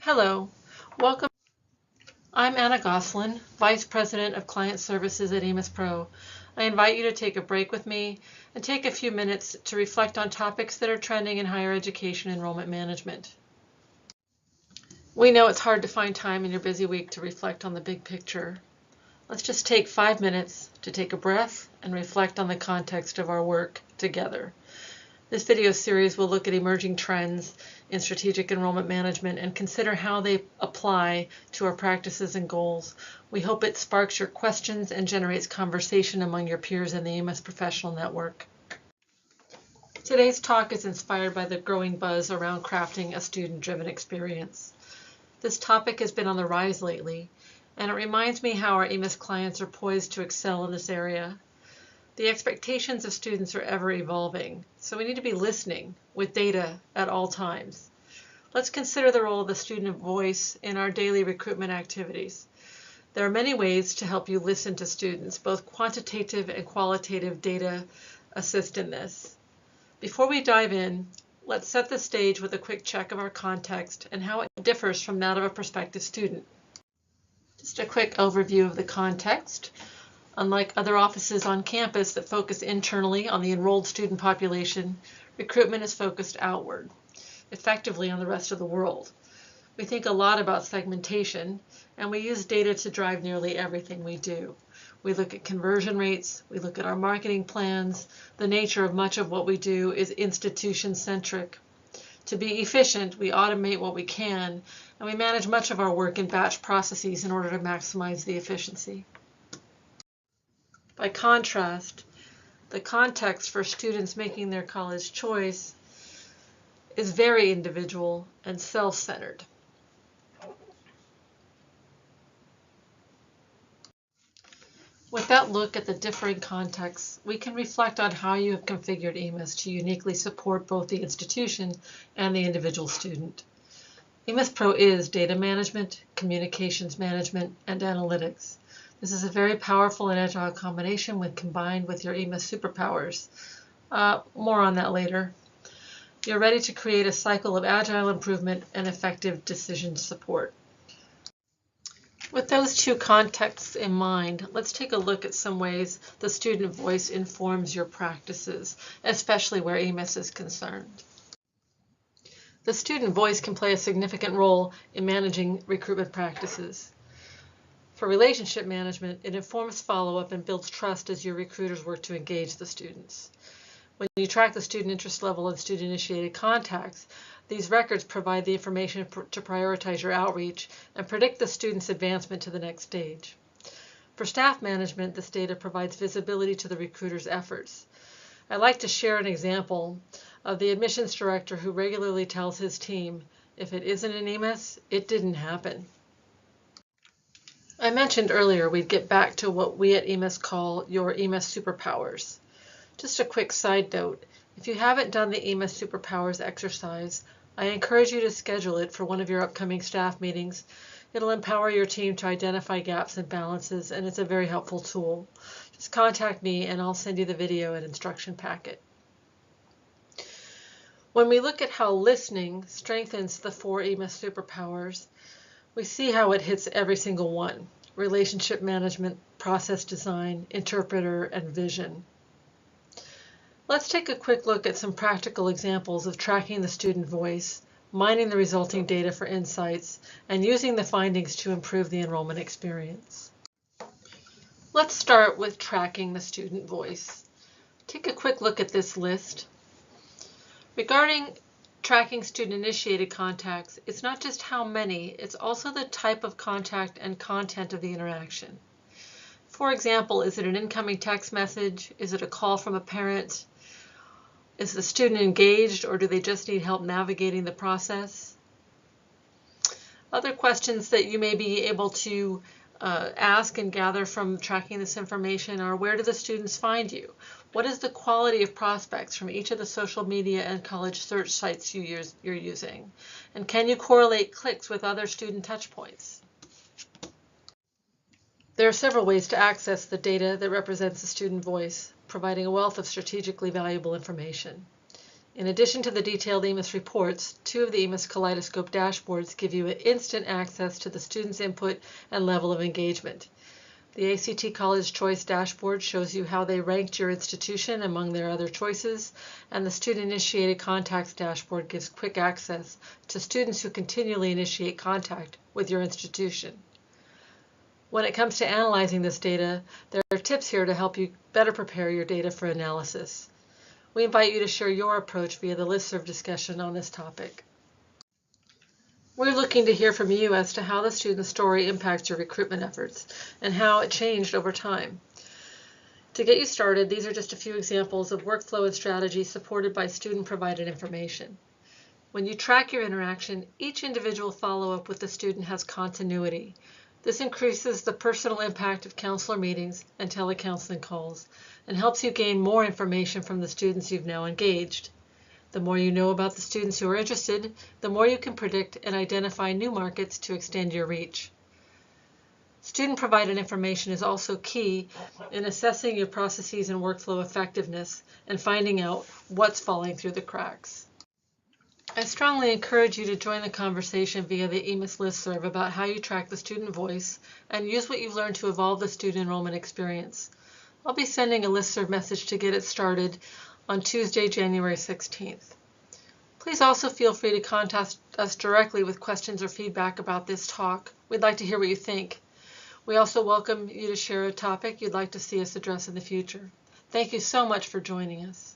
Hello, welcome. I'm Anna Goslin, Vice President of Client Services at EMAS Pro. I invite you to take a break with me and take a few minutes to reflect on topics that are trending in higher education enrollment management. We know it's hard to find time in your busy week to reflect on the big picture. Let's just take 5 minutes to take a breath and reflect on the context of our work together. This video series will look at emerging trends in strategic enrollment management and consider how they apply to our practices and goals. We hope it sparks your questions and generates conversation among your peers in the EMAS professional network. Today's talk is inspired by the growing buzz around crafting a student-driven experience. This topic has been on the rise lately, and it reminds me how our EMAS clients are poised to excel in this area. The expectations of students are ever evolving, so we need to be listening with data at all times. Let's consider the role of the student voice in our daily recruitment activities. There are many ways to help you listen to students. Both quantitative and qualitative data assist in this. Before we dive in, let's set the stage with a quick check of our context and how it differs from that of a prospective student. Just a quick overview of the context. Unlike other offices on campus that focus internally on the enrolled student population, recruitment is focused outward, effectively on the rest of the world. We think a lot about segmentation, and we use data to drive nearly everything we do. We look at conversion rates, we look at our marketing plans. The nature of much of what we do is institution-centric. To be efficient, we automate what we can, and we manage much of our work in batch processes in order to maximize the efficiency. By contrast, the context for students making their college choice is very individual and self-centered. With that look at the differing contexts, we can reflect on how you have configured EMAS to uniquely support both the institution and the individual student. EMAS Pro is data management, communications management, and analytics. This is a very powerful and agile combination when combined with your EMAS superpowers. More on that later. You're ready to create a cycle of agile improvement and effective decision support. With those two contexts in mind, let's take a look at some ways the student voice informs your practices, especially where EMAS is concerned. The student voice can play a significant role in managing recruitment practices. For relationship management, it informs follow-up and builds trust as your recruiters work to engage the students. When you track the student interest level and student-initiated contacts, these records provide the information to prioritize your outreach and predict the student's advancement to the next stage. For staff management, this data provides visibility to the recruiter's efforts. I'd like to share an example of the admissions director who regularly tells his team, "If it isn't an EMAS, it didn't happen." I mentioned earlier we'd get back to what we at EMAS call your EMAS superpowers. Just a quick side note, if you haven't done the EMAS superpowers exercise, I encourage you to schedule it for one of your upcoming staff meetings. It'll empower your team to identify gaps and balances, and it's a very helpful tool. Just contact me and I'll send you the video and instruction packet. When we look at how listening strengthens the 4 EMAS superpowers, we see how it hits every single one: relationship management, process design, interpreter, and vision. Let's take a quick look at some practical examples of tracking the student voice, mining the resulting data for insights, and using the findings to improve the enrollment experience. Let's start with tracking the student voice. Take a quick look at this list. Regarding tracking student-initiated contacts, it's not just how many, it's also the type of contact and content of the interaction. For example, is it an incoming text message? Is it a call from a parent? Is the student engaged, or do they just need help navigating the process? Other questions that you may be able to ask and gather from tracking this information are: where do the students find you? What is the quality of prospects from each of the social media and college search sites you're using? And can you correlate clicks with other student touchpoints? There are several ways to access the data that represents the student voice, providing a wealth of strategically valuable information. In addition to the detailed EMAS reports, 2 of the EMAS Kaleidoscope dashboards give you instant access to the students' input and level of engagement. The ACT College Choice dashboard shows you how they ranked your institution among their other choices, and the Student Initiated Contacts dashboard gives quick access to students who continually initiate contact with your institution. When it comes to analyzing this data, there are tips here to help you better prepare your data for analysis. We invite you to share your approach via the listserv discussion on this topic. We're looking to hear from you as to how the student story impacts your recruitment efforts and how it changed over time. To get you started, these are just a few examples of workflow and strategy supported by student-provided information. When you track your interaction, each individual follow-up with the student has continuity. This increases the personal impact of counselor meetings and telecounseling calls and helps you gain more information from the students you've now engaged. The more you know about the students who are interested, the more you can predict and identify new markets to extend your reach. Student-provided information is also key in assessing your processes and workflow effectiveness and finding out what's falling through the cracks. I strongly encourage you to join the conversation via the EMAS listserv about how you track the student voice and use what you've learned to evolve the student enrollment experience. I'll be sending a listserv message to get it started on Tuesday, January 16th. Please also feel free to contact us directly with questions or feedback about this talk. We'd like to hear what you think. We also welcome you to share a topic you'd like to see us address in the future. Thank you so much for joining us.